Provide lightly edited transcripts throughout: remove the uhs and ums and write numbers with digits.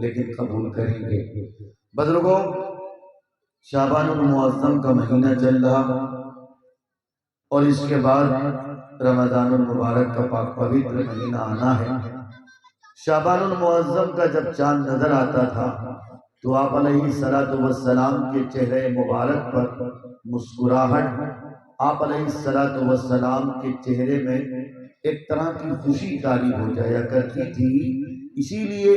لیکن قبول کریں گے۔ بزرگوں، شعبان المعظم کا مہینہ چل رہا اور اس کے بعد رمضان المبارک کا پاک پوتر مہینہ آنا ہے۔ شعبان المعظم کا جب چاند نظر آتا تھا تو آپ علیہ السلام کے چہرے مبارک پر مسکراہٹ، آپ علیہ السلام کے چہرے میں ایک طرح کی خوشی طاری ہو جایا کرتی تھی۔ اسی لیے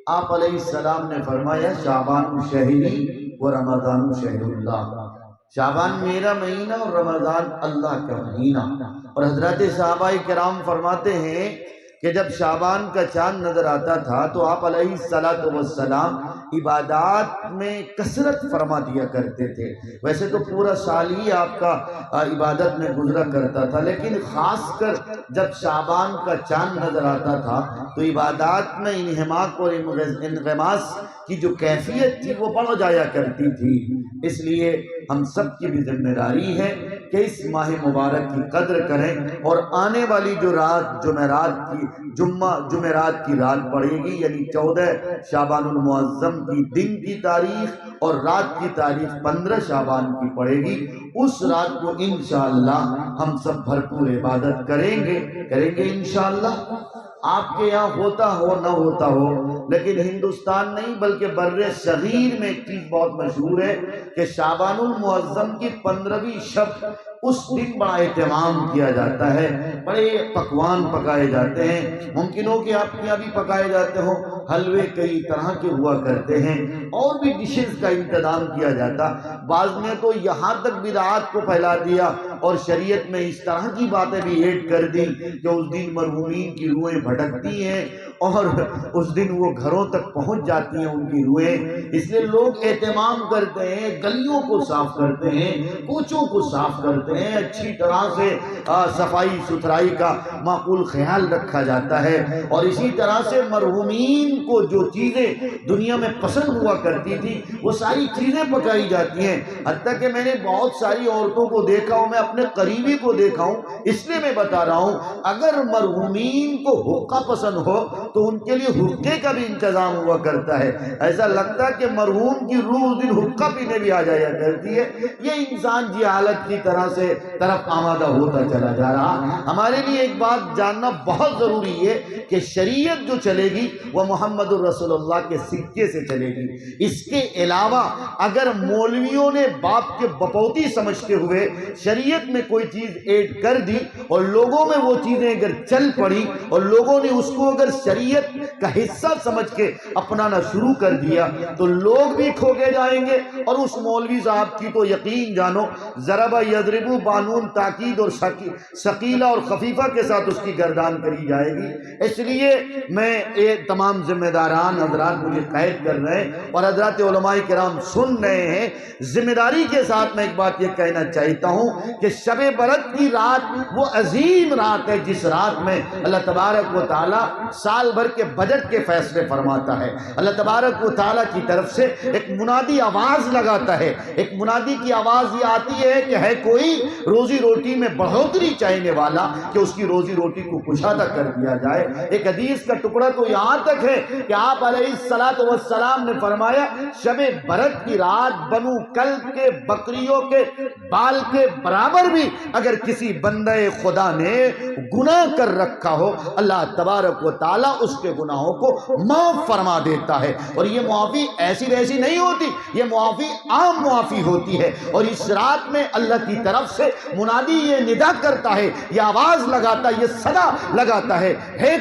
آپ علیہ السلام نے فرمایا شعبان شہری و رمضان شہر اللہ، شعبان میرا مہینہ اور رمضان اللہ کا مہینہ۔ اور حضرات صحابہ کرام فرماتے ہیں کہ جب شعبان کا چاند نظر آتا تھا تو آپ علیہ السلام عبادات میں کثرت فرما دیا کرتے تھے۔ ویسے تو پورا سال ہی آپ کا عبادت میں گزرا کرتا تھا، لیکن خاص کر جب شعبان کا چاند نظر آتا تھا تو عبادات میں انہماک اور انغماس کی جو کیفیت تھی وہ بڑھ جایا کرتی تھی۔ اس لیے ہم سب کی بھی ذمہ داری ہے کہ اس ماہ مبارک کی قدر کریں، اور آنے والی جو رات جمعرات کی رات پڑے گی، یعنی 14 شعبان المعظم کی دن کی تاریخ اور رات کی تاریخ 15 شعبان کی پڑے گی، اس رات کو انشاءاللہ ہم سب بھرپور عبادت کریں گے انشاءاللہ۔ آپ کے یہاں ہوتا ہو نہ ہوتا ہو، لیکن ہندوستان نہیں بلکہ بر صغیر میں ایک چیز بہت مشہور ہے کہ شعبان المعظم کی 15ویں شب اس دن بڑا اہتمام کیا جاتا ہے، بڑے پکوان پکائے جاتے ہیں۔ ممکن ہو کہ آپ کے یہاں بھی پکائے جاتے ہوں، حلوے کئی طرح کے ہوا کرتے ہیں، اور بھی ڈشز کا انتظام کیا جاتا۔ بعض نے تو یہاں تک بدعات کو پھیلا دیا اور شریعت میں اس طرح کی باتیں بھی ایڈ کر دی کہ اس دن مرحومین کی روحیں بھٹکتی ہیں اور اس دن وہ گھروں تک پہنچ جاتی ہیں ان کی روحیں۔ اس لیے لوگ اہتمام کرتے ہیں، گلیوں کو صاف کرتے ہیں، کوچوں کو صاف کرتے ہیں، اچھی طرح سے صفائی ستھرائی کا معقول خیال رکھا جاتا ہے، اور اسی طرح سے مرحومین کو جو چیزیں دنیا میں پسند ہوا کرتی تھی وہ ساری چیزیں پکائی جاتی ہیں۔ حتیٰ کہ میں نے بہت ساری عورتوں کو دیکھا ہوں، میں اپنے قریبی کو دیکھا ہوں، اس لیے میں بتا رہا ہوں اگر مرحومین کو حقہ پسند ہو تو ان کے لیے حقے کا بھی انتظام ہوا کرتا ہے۔ ایسا لگتا ہے کہ مرحوم کی روح اس دن حقہ پینے بھی آ جایا کرتی ہے۔ یہ انسان جہالت کی طرف آمادہ ہوتا چلا جا رہا۔ ہمارے لیے ایک بات جاننا بہت ضروری ہے کہ شریعت جو چلے گی وہ محمد الرسول اللہ کے سکے سے چلے گی۔ اس کے علاوہ اگر مولویوں نے باپ کے بپوتی سمجھتے ہوئے شریعت میں کوئی چیز ایڈ کر دی اور لوگوں میں وہ چیزیں اگر چل پڑی اور لوگوں نے اس کو اگر شریعت کا حصہ سمجھ کے اپنانا شروع کر دیا تو لوگ بھی کھوکے جائیں گے، اور اس مولوی صاحب کی تو یقین جانو ضرب یضرب بانون تاکید اور ثقیلہ اور خفیفہ کے ساتھ اس کی گردان کری جائے گی۔ اس لیے میں یہ تمام ذمہ داران حضرات مجھے قید کر رہے ہیں اور حضرات علماء کرام سن رہے ہیں، ذمہ داری کے ساتھ میں ایک بات یہ کہنا چاہتا ہوں کہ شب برات کی رات وہ عظیم رات ہے جس رات میں اللہ تبارک و تعالیٰ سال بھر کے بجٹ کے فیصلے فرماتا ہے۔ اللہ تبارک و تعالیٰ کی طرف سے ایک منادی آواز لگاتا ہے، ایک منادی کی آواز یہ آتی ہے کہ ہے کوئی روزی روٹی میں بڑھوتری چاہنے والا کہ اس کی روزی روٹی کو کشادہ کر دیا جائے۔ ایک حدیث کا ٹکڑا تو یہاں تک ہے کہ آپ علیہ السلام نے فرمایا شب برات کی رات بنو کلب کے بکریوں کے بال کے برابر بھی اگر کسی بندے خدا نے گناہ کر رکھا ہو اللہ تبارک و تعالیٰ اس کے گناہوں کو معاف فرما دیتا ہے۔ اور یہ معافی ایسی ویسی نہیں ہوتی، یہ معافی عام معافی ہوتی ہے۔ اور اس رات میں اللہ کی طرف سے منادی یہ ندا کرتا ہے، یہ آواز لگاتا ہے، یہ صدا لگاتا ہے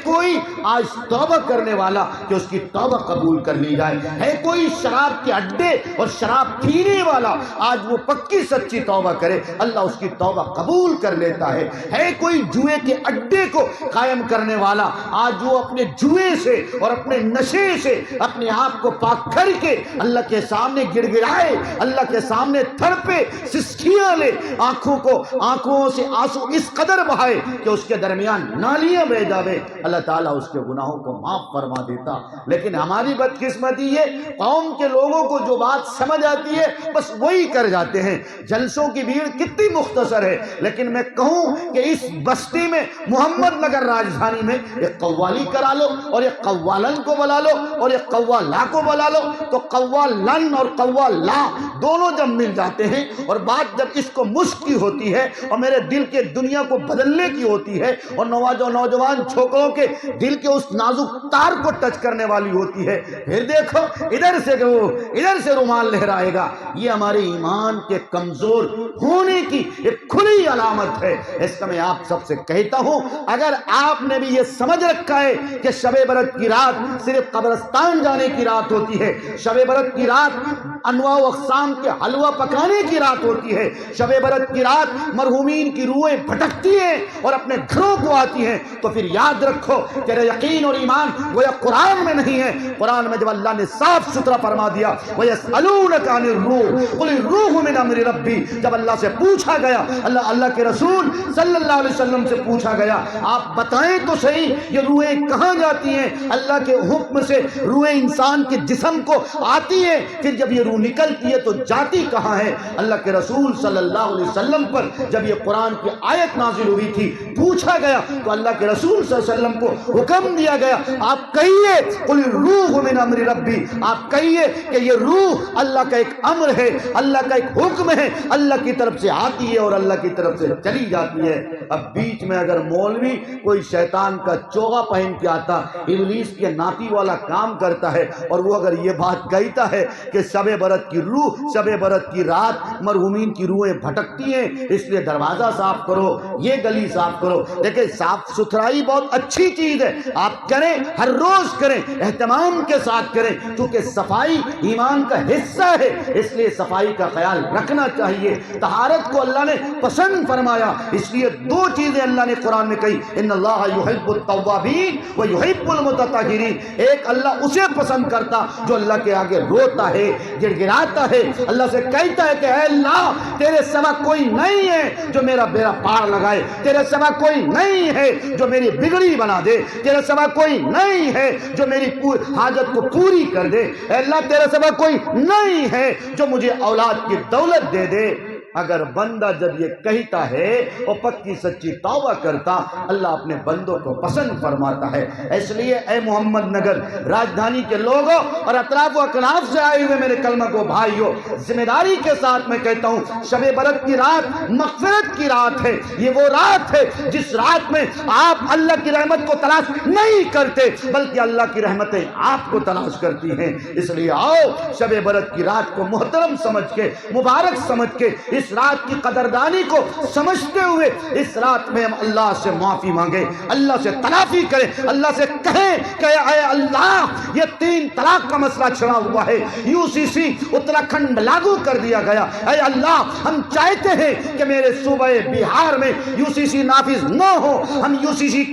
کوئی آج توبہ کرنے والا کہ اس کی توبہ قبول کر لی جائے، ہے کوئی شراب کے اڈے اور شراب پینے والا آج وہ پکی سچی توبہ کرے اللہ اس کی توبہ قبول کر لیتا ہے کوئی جوئے کے اڈے کو قائم کرنے والا آج وہ اپنے جوئے سے اور اپنے نشے سے اپنے آپ کو پاک کر کے اللہ کے سامنے گڑ گڑائے، اللہ کے سامنے تھڑپے، سسکیاں لے، آنکھوں سے آنسو اس قدر بہائے کہ اس کے درمیان نالیاں بہ جاوے، اللہ تعالیٰ اس کے گناہوں کو معاف فرما دیتا۔ لیکن ہماری بدقسمتی یہ قوم کے لوگوں کو جو بات سمجھ آتی ہے بس وہی کر جاتے ہیں۔ جلسوں کی بھیڑ کتنی مختصر ہے، لیکن میں کہوں کہ اس بستی میں محمد نگر راجدھانی میں ایک قوالی کرا بلا لو اور ایک قوالن کو بلا لو اور ایک قوالا کو بلا لو، تو قوالن اور قوالا دونوں جب مل جاتے ہیں اور بات جب اس کو مشق کی ہوتی ہے اور میرے دل کے دنیا کو بدلنے کی ہوتی ہے اور نوجوان چھوکروں کے دل کے اس نازک تار کو ٹچ کرنے والی ہوتی ہے، پھر دیکھو ادھر سے رومال لہرائے گا، یہ ہمارے ایمان کے کمزور ہونے کی ایک کھلی علامت ہے۔ اس کا میں آپ سب سے کہتا ہوں، اگر آپ نے بھی یہ سمجھ رکھا ہے کہ شب برات کی رات صرف قبرستان جانے کی رات ہوتی ہے، شب برات کی رات انواع و اقسام کے حلوہ پکانے کی رات ہوتی ہے، شب برات کی رات مرحومین کی روحیں بھٹکتی ہیں اور اپنے گھروں کو آتی ہیں، تو پھر یاد رکھو تیرا یقین اور ایمان گویا قرآن میں نہیں ہے۔ قرآن میں جب اللہ نے صاف ستھرا فرما دیا وَيَسْأَلُونَكَ عَنِ الرُّوحِ قُلِ الرُّوحُ مِنْ أَمْرِ رَبِّي، جب اللہ سے پوچھا گیا، اللہ کے رسول صلی اللہ علیہ وسلم سے پوچھا گیا آپ بتائیں تو صحیح یہ روحیں کہاں جاتی ہیں؟ اللہ کے حکم سے روح انسان کے جسم کو آتی ہے، پھر جب یہ روح نکلتی ہے تو جاتی کہاں ہے؟ اللہ کے رسول صلی اللہ علیہ وسلم پر جب یہ قرآن کی آیت نازل ہوئی تھی، پوچھا گیا تو اللہ کے رسول صلی اللہ علیہ وسلم کو حکم دیا گیا آپ کہیے قُلِ الرُّوحُ مِنْ أَمْرِ رَبِّي، آپ کہیے کہ یہ روح اللہ کا ایک امر ہے، اللہ کا ایک حکم ہے، اللہ کی طرف سے آتی ہے اور اللہ کی طرف سے چلی جاتی ہے۔ اب بیچ میں اگر مولوی کوئی شیطان کا چوغا پہن کے آتا، ابلیس کے ناپی والا کام کرتا ہے، اور وہ اگر یہ بات کہتا ہے کہ شب برات کی روح، شب برات کی رات مرحومین کی روحیں بھٹکتی ہیں، اس لیے دروازہ صاف کرو، یہ گلی صاف کرو، دیکھیں صاف ستھرائی بہت اچھی چیز ہے، آپ کریں، ہر روز کریں، اہتمام کے ساتھ کریں، کیونکہ صفائی ایمان کا حصہ ہے، اس لیے صفائی کا خیال رکھنا چاہیے۔ طہارت کو اللہ نے پسند فرمایا، اس لیے دو چیزیں اللہ نے قرآن میں کہی، ان اللہ یحب التوابین و یحب المتطہرین، ایک اللہ اسے پسند کرتا جو اللہ کے آگے روتا ہے، گڑ گڑاتا ہے، اللہ سے کہتا ہے کہ اے اللہ تیرے سوا کوئی نہیں ہے جو میرا بیڑا پار لگائے، تیرے سوا کوئی نہیں ہے جو میری بگڑی بنا دے، تیرے سوا کوئی نہیں ہے جو میری حاجت کو پوری کر دے، اے اللہ تیرے سوا کوئی نہیں ہے جو مجھے اولاد کی دولت دے دے۔ اگر بندہ جب یہ کہتا ہے اور پکی سچی توبہ کرتا، اللہ اپنے بندوں کو پسند فرماتا ہے۔ اس لیے اے محمد نگر راجدھانی کے لوگوں اور اطراف و اکناف سے آئے ہوئے میرے کلمہ کو بھائیوں، ذمہ داری کے ساتھ میں کہتا ہوں، شب برات کی رات مغفرت کی رات ہے، یہ وہ رات ہے جس رات میں آپ اللہ کی رحمت کو تلاش نہیں کرتے بلکہ اللہ کی رحمتیں آپ کو تلاش کرتی ہیں۔ اس لیے آؤ شب برات کی رات کو محترم سمجھ کے، مبارک سمجھ کے، اس رات کی قدردانی کو سمجھتے ہوئے اس رات میں ہم اللہ سے معافی مانگیں، اللہ سے تلافی کریں، اللہ سے کہیں کہ اے اللہ یہ 3 طلاق کا مسئلہ چھڑا ہوا ہے، UCC اتراکھنڈ میں لاگو کر دیا گیا، اے اللہ ہم چاہتے ہیں کہ میرے صوبہ بہار میں UCC نافذ نہ ہو، ہم UCC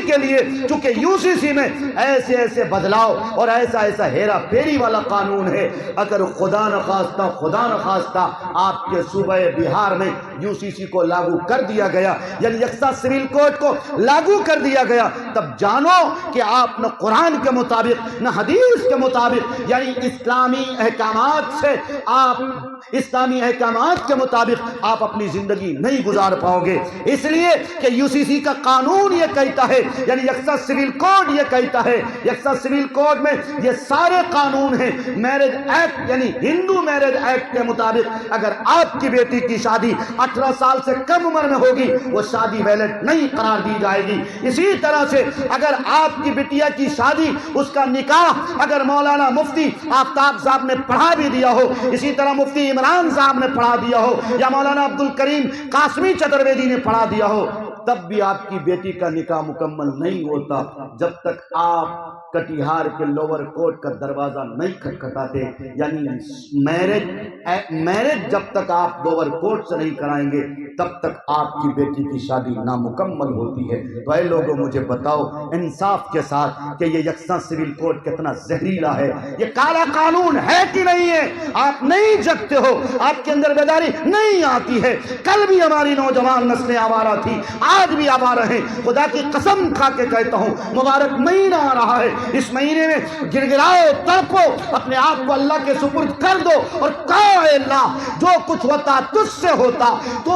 کے لیے، چونکہ UCC میں ایسے بدلاؤ اور ایسا ہیرا پھیری والا قانون ہے، اگر خدا نخواستہ آپ کے صوبہ بہار میں UCC کو لاگو کر دیا گیا، یعنی یکساں سول کوڈ کو لاگو کر دیا گیا، تب جانو کہ آپ نہ قرآن کے مطابق نہ حدیث کے مطابق، یعنی اسلامی احکامات کے مطابق آپ اپنی زندگی نہیں گزار پاؤ گے، اس لیے کہ UCC کا قانون یہ کہتا ہے، یعنی یکساں سول کوڈ یہ کہتا ہے، یکساں سول کوڈ میں یہ سارے قانون ہیں، میرج ایکٹ یعنی ہندو میرج ایکٹ کے مطابق اگر آپ کی بیٹی کی شادی 18 سال سے کم عمر میں ہوگی وہ شادی ویلڈ نہیں قرار دی جائے گی۔ اسی طرح سے اگر آپ کی بیٹیا کی شادی، اس کا نکاح اگر مولانا مفتی آفتاب صاحب نے پڑھا بھی دیا ہو، اسی طرح مفتی عمران صاحب نے پڑھا دیا ہو، یا مولانا عبدالکریم قاسمی چترویدی نے پڑھا دیا ہو، تب بھی آپ کی بیٹی کا نکاح مکمل نہیں ہوتا جب تک آپ کٹیہار کے لوور کورٹ کا دروازہ نہیں کھٹکھٹاتے، یعنی میرج جب تک آپ لوور کورٹ سے نہیں کرائیں گے تب تک آپ کی بیٹی کی شادی نامکمل ہوتی ہے۔ تو اے لوگوں مجھے بتاؤ انصاف کے ساتھ کہ یہ یکساں سول کوڈ کتنا زہریلا ہے، یہ کالا قانون ہے کہ نہیں ہے؟ آپ نہیں جگتے ہو، آپ کے اندر بیداری نہیں آتی ہے۔ کل بھی ہماری نوجوان نسلیں آوارہ تھی، آج بھی آوارہ ہیں۔ خدا کی قسم کھا کے کہتا ہوں، مبارک مہینہ آ رہا ہے، اس مہینے میں گر گراؤ، تڑپو، اپنے آپ کو اللہ کے سپرد کر دو اور کہو اے اللہ جو کچھ ہوتا تجھ سے ہوتا، تو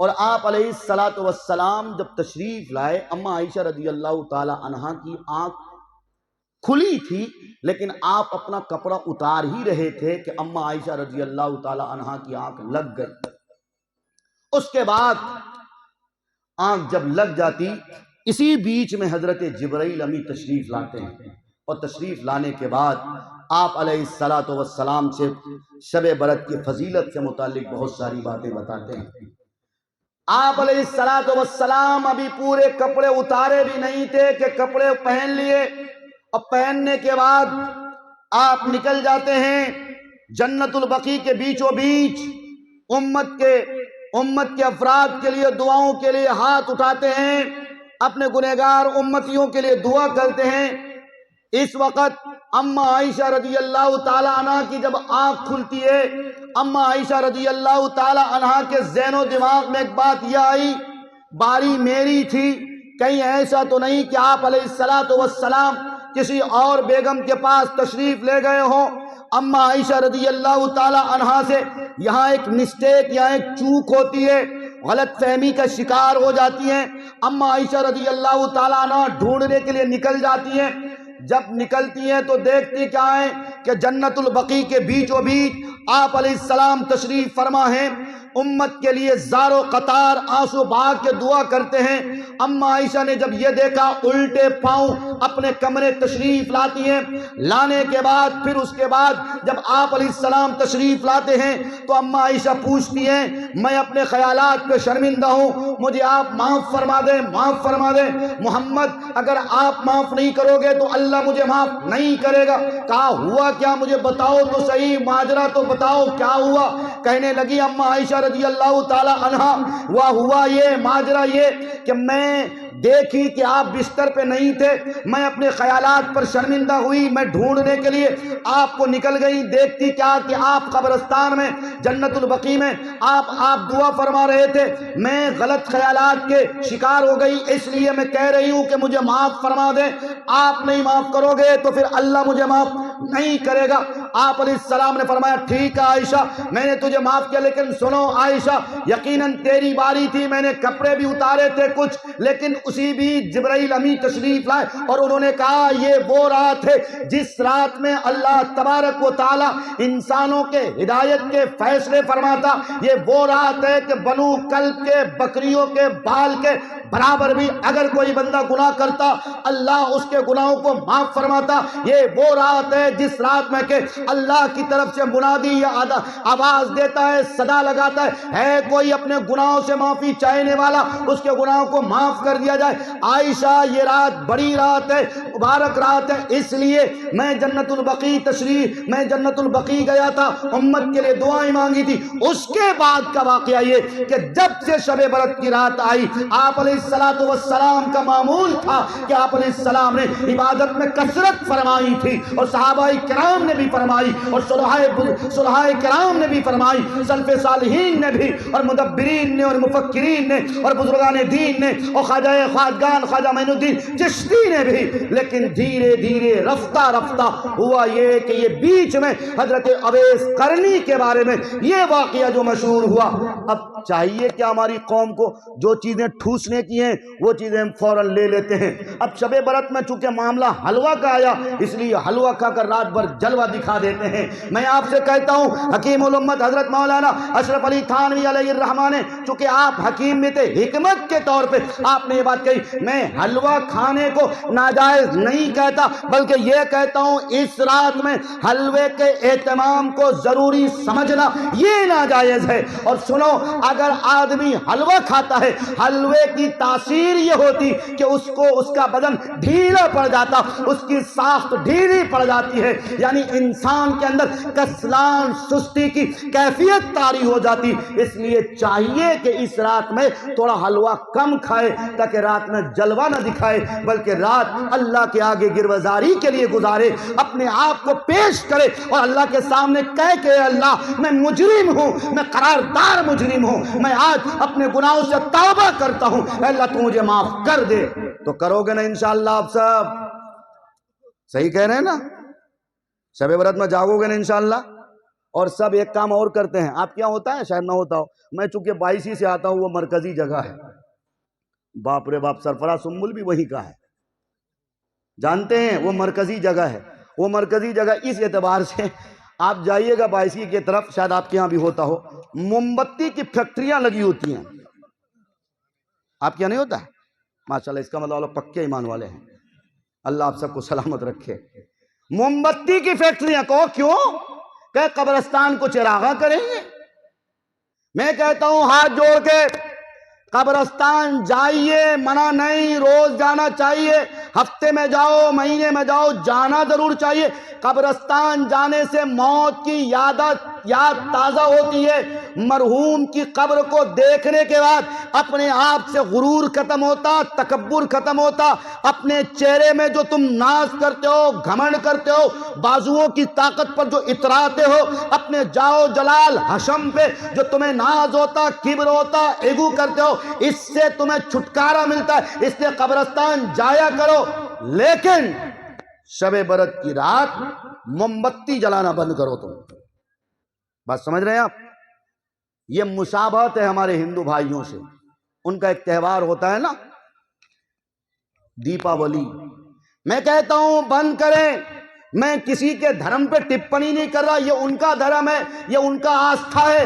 اور آپ علیہ الصلوۃ والسلام جب تشریف لائے، اما عائشہ رضی اللہ تعالی عنہا کی آنکھ کھلی تھی، لیکن آپ اپنا کپڑا اتار ہی رہے تھے کہ اما عائشہ رضی اللہ تعالی عنہا کی آنکھ لگ گئی۔ اس کے بعد آنکھ جب لگ جاتی، اسی بیچ میں حضرت جبرائیل امی تشریف لاتے ہیں، اور تشریف لانے کے بعد آپ علیہ الصلوۃ والسلام سے شب برات کی فضیلت سے متعلق بہت ساری باتیں بتاتے ہیں۔ آپ علیہ الصلوۃ والسلام ابھی پورے کپڑے اتارے بھی نہیں تھے کہ کپڑے پہن لیے، اور پہننے کے بعد آپ نکل جاتے ہیں جنت البقیع کے بیچوں بیچ، امت کے افراد کے لیے دعاؤں کے لیے ہاتھ اٹھاتے ہیں، اپنے گنہگار امتیوں کے لیے دعا کرتے ہیں۔ اس وقت اما عائشہ رضی اللہ تعالی عنہ کی جب آنکھ کھلتی ہے، اما عائشہ رضی اللہ تعالی عنہ کے ذہن و دماغ میں ایک بات یہ آئی، باری میری تھی، کہیں ایسا تو نہیں کہ آپ علیہ الصلوۃ والسلام کسی اور بیگم کے پاس تشریف لے گئے ہوں۔ اما عائشہ رضی اللہ تعالی عنہ سے یہاں ایک مسٹیک یا ایک چوک ہوتی ہے، غلط فہمی کا شکار ہو جاتی ہیں۔ اما عائشہ رضی اللہ تعالی عنہ ڈھونڈنے کے لیے نکل جاتی ہیں، جب نکلتی ہیں تو دیکھتی کیا ہے کہ جنت البقیع کے بیچوں بیچ آپ علیہ السلام تشریف فرما ہیں، امت کے لیے زار و قطار آنسو بہا کے دعا کرتے ہیں۔ اما عائشہ نے جب یہ دیکھا، الٹے پاؤں اپنے کمرے تشریف لاتی ہیں۔ لانے کے بعد پھر اس کے بعد جب آپ علیہ السلام تشریف لاتے ہیں تو اما عائشہ پوچھتی ہیں، میں اپنے خیالات پہ شرمندہ ہوں، مجھے آپ معاف فرما دیں، معاف فرما دیں محمد، اگر آپ معاف نہیں کرو گے تو اللہ مجھے معاف نہیں کرے گا۔ کہا ہوا کیا، مجھے بتاؤ تو صحیح، ماجرا تو بتاؤ کیا ہوا۔ کہنے لگی اما عائشہ رضی اللہ تعالی عنہا، ہوا یہ ماجرا یہ کہ میں دیکھی کہ آپ بستر پہ نہیں تھے، میں اپنے خیالات پر شرمندہ ہوئی، میں ڈھونڈنے کے لیے آپ کو نکل گئی، دیکھتی کیا کہ آپ قبرستان میں جنت البقیع میں آپ دعا فرما رہے تھے، میں غلط خیالات کے شکار ہو گئی، اس لیے میں کہہ رہی ہوں کہ مجھے معاف فرما دیں، آپ نہیں معاف کرو گے تو پھر اللہ مجھے معاف نہیں کرے گا۔ آپ علیہ السلام نے فرمایا ٹھیک ہے عائشہ، میں نے تجھے معاف کیا، لیکن سنو عائشہ، یقیناً تیری باری تھی، میں نے کپڑے بھی اتارے تھے کچھ، لیکن اسی بھی جبرائیل امی تشریف لائے اور انہوں نے کہا یہ وہ رات ہے جس رات میں اللہ تبارک و تعالی انسانوں کے ہدایت کے فیصلے فرماتا، یہ وہ رات ہے کہ بنو کلب کے بکریوں کے بال کے برابر بھی اگر کوئی بندہ گناہ کرتا اللہ اس کے گناہوں کو معاف فرماتا، یہ وہ رات ہے جس رات میں کہ اللہ کی طرف سے منادی یا آواز دیتا ہے، صدا لگاتا ہے کوئی اپنے گناہوں سے معافی چاہنے والا، اس کے گناہوں کو معاف کر دیا جائے۔ عائشہ یہ رات بڑی رات ہے، مبارک رات ہے، اس لیے میں جنت البقیع گیا تھا، امت کے لیے دعائیں مانگی تھی۔ اس کے بعد کا واقعہ یہ کہ جب سے شب برات کی رات آئی، آپ علیہ الصلوۃ والسلام کا معمول تھا کہ آپ علیہ السلام نے عبادت میں کثرت فرمائی تھی، اور صحابہ کرام نے بھی فرمائی، اور صلحاء کرام نے بھی فرمائی، سلف صالحین نے بھی، اور مدبرین نے، اور مفکرین نے، اور بزرگان دین نے، اور خواجہ معین الدین چشتی نے بھی۔ لیکن دھیرے دھیرے رفتہ رفتہ ہوا یہ کہ یہ بیچ میں حضرت اویس قرنی کے بارے میں یہ واقعہ جو مشہور ہوا۔ اب چاہیے کہ ہماری قوم کو جو چیزیں ٹھوسنے کی ہیں وہ چیزیں ہم فوراً لے لیتے ہیں۔ اب شب برات میں چونکہ معاملہ حلوہ کا آیا، اس لیے حلوہ کھا کر رات بھر جلوہ دکھا دیتے ہیں۔ میں آپ سے کہتا ہوں حکیم الامت حضرت مولانا اشرف علی تھانوی علیہ الرحمہ نے، چونکہ آپ حکیم میں تھے، حکمت کے طور پہ آپ نے یہ بات کہی، میں حلوہ کھانے کو ناجائز نہیں کہتا، بلکہ یہ کہتا ہوں اس رات میں حلوے کے اہتمام کو ضروری سمجھنا یہ ناجائز ہے۔ اور سنو، اگر آدمی حلوہ کھاتا ہے، حلوے کی تاثیر یہ ہوتی کہ اس کا بدن ڈھیلا پڑ جاتا، اس کی ساخت ڈھیلی پڑ جاتی ہے، یعنی انسان کے اندر کسلان سستی کی کیفیت طاری ہو جاتی۔ اس لیے چاہیے کہ اس رات میں تھوڑا حلوہ کم کھائے تاکہ رات میں جلوہ نہ دکھائے، بلکہ رات اللہ کے آگے گروزاری کے لیے گزارے، اپنے آپ کو پیش کرے اور اللہ کے سامنے کہے کہ اے اللہ میں مجرم ہوں، میں قراردار مجرم ہوں، میں آج اپنے گناہوں سے توبہ کرتا ہوں، اے اللہ تو مجھے معاف کر دے۔ تو کرو گے نا انشاءاللہ؟ آپ سب صحیح کہہ رہے ہیں نا؟ شب برات میں جاگو گے نا انشاءاللہ؟ اور سب ایک کام اور کرتے ہیں. آپ کیا ہوتا ہے شاید نہ ہوتا ہو, میں چونکہ 22 سے آتا ہوں, وہ مرکزی جگہ ہے. باپ رے باپ, سرفراز سنبل بھی وہی کا ہے, جانتے ہیں وہ مرکزی جگہ ہے. وہ مرکزی جگہ اس اعتبار سے, آپ جائیے گا 22 کی طرف, شاید آپ کے ہاں بھی ہوتا ہو, موم بتی کی فیکٹریاں لگی ہوتی ہیں. آپ کیا نہیں ہوتا ہے؟ ماشاءاللہ, اس کا مطلب لوگ پکے ایمان والے ہیں. اللہ آپ سب کو سلامت رکھے. موم بتی کی فیکٹریاں, کہو کیوں؟ کہ قبرستان کو چراغاں کریں گے. میں کہتا ہوں ہاتھ جوڑ کے, قبرستان جائیے, منع نہیں, روز جانا چاہیے, ہفتے میں جاؤ, مہینے میں جاؤ, جانا ضرور چاہیے. قبرستان جانے سے موت کی یاد تازہ ہوتی ہے. مرحوم کی قبر کو دیکھنے کے بعد اپنے آپ سے غرور ختم ہوتا, تکبر ختم ہوتا. اپنے چہرے میں جو تم ناز کرتے ہو, گھمنڈ کرتے ہو, بازوؤں کی طاقت پر جو اتراتے ہو, اپنے جاؤ جلال حشم پہ جو تمہیں ناز ہوتا, کبر ہوتا, ایگو کرتے ہو, اس سے تمہیں چھٹکارا ملتا ہے. اس لیے قبرستان جایا کرو, لیکن شب برات کی رات موم بتی جلانا بند کرو. تم بات سمجھ رہے ہیں آپ؟ یہ مشابہت ہے ہمارے ہندو بھائیوں سے. ان کا ایک تہوار ہوتا ہے نا, دیپاولی. میں کہتا ہوں بند کریں. میں کسی کے دھرم پہ ٹپنی نہیں کر رہا, یہ ان کا دھرم ہے, یہ ان کا آستھا ہے.